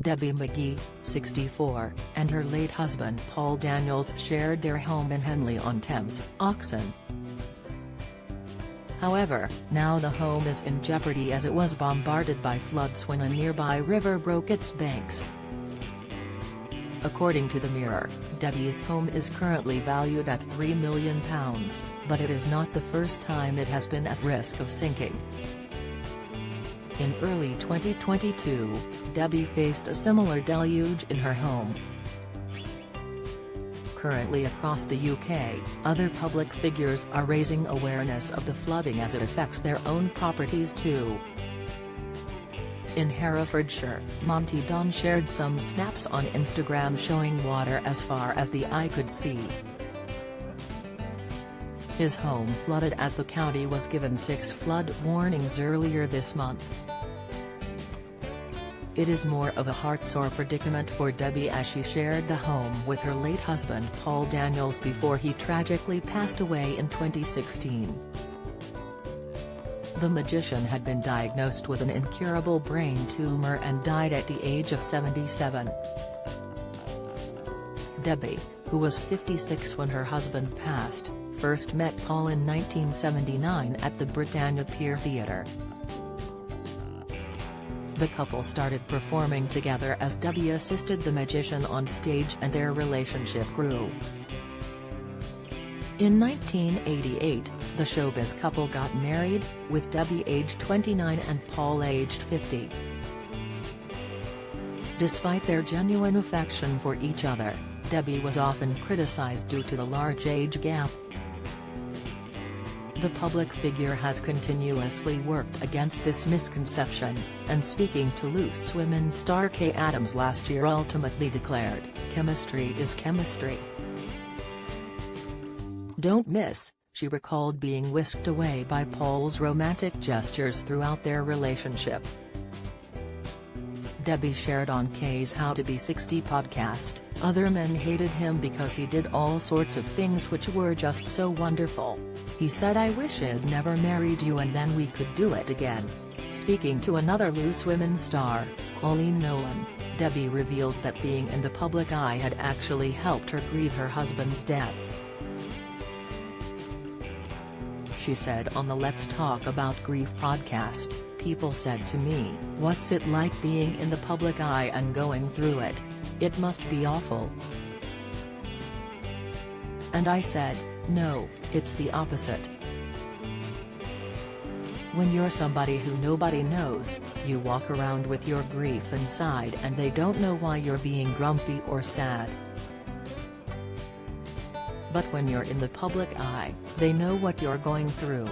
Debbie McGee, 64, and her late husband Paul Daniels shared their home in Henley-on-Thames, Oxon. However, now the home is in jeopardy as it was bombarded by floods when a nearby river broke its banks. According to the Mirror, Debbie's home is currently valued at £3 million, but it is not the first time it has been at risk of sinking. In early 2022, Debbie faced a similar deluge in her home. Currently across the UK, other public figures are raising awareness of the flooding as it affects their own properties too. In Herefordshire, Monty Don shared some snaps on Instagram showing water as far as the eye could see. His home flooded as the county was given 6 flood warnings earlier this month. It is more of a heart-sore predicament for Debbie as she shared the home with her late husband Paul Daniels before he tragically passed away in 2016. The magician had been diagnosed with an incurable brain tumor and died at the age of 77. Debbie, who was 56 when her husband passed, first met Paul in 1979 at the Britannia Pier Theatre. The couple started performing together as Debbie assisted the magician on stage and their relationship grew. In 1988, the showbiz couple got married, with Debbie aged 29 and Paul aged 50. Despite their genuine affection for each other, Debbie was often criticized due to the large age gap. The public figure has continuously worked against this misconception, and speaking to Loose Women star Kay Adams last year ultimately declared, "Chemistry is chemistry. Don't miss," she recalled being whisked away by Paul's romantic gestures throughout their relationship. Debbie shared on Kay's How to Be 60 podcast, "Other men hated him because he did all sorts of things which were just so wonderful. He said I wish I'd never married you and then we could do it again." Speaking to another Loose Women star, Colleen Nolan, Debbie revealed that being in the public eye had actually helped her grieve her husband's death. She said on the Let's Talk About Grief podcast, "People said to me, 'What's it like being in the public eye and going through it? It must be awful.' And I said, no, it's the opposite. When you're somebody who nobody knows, you walk around with your grief inside and they don't know why you're being grumpy or sad. But when you're in the public eye, they know what you're going through."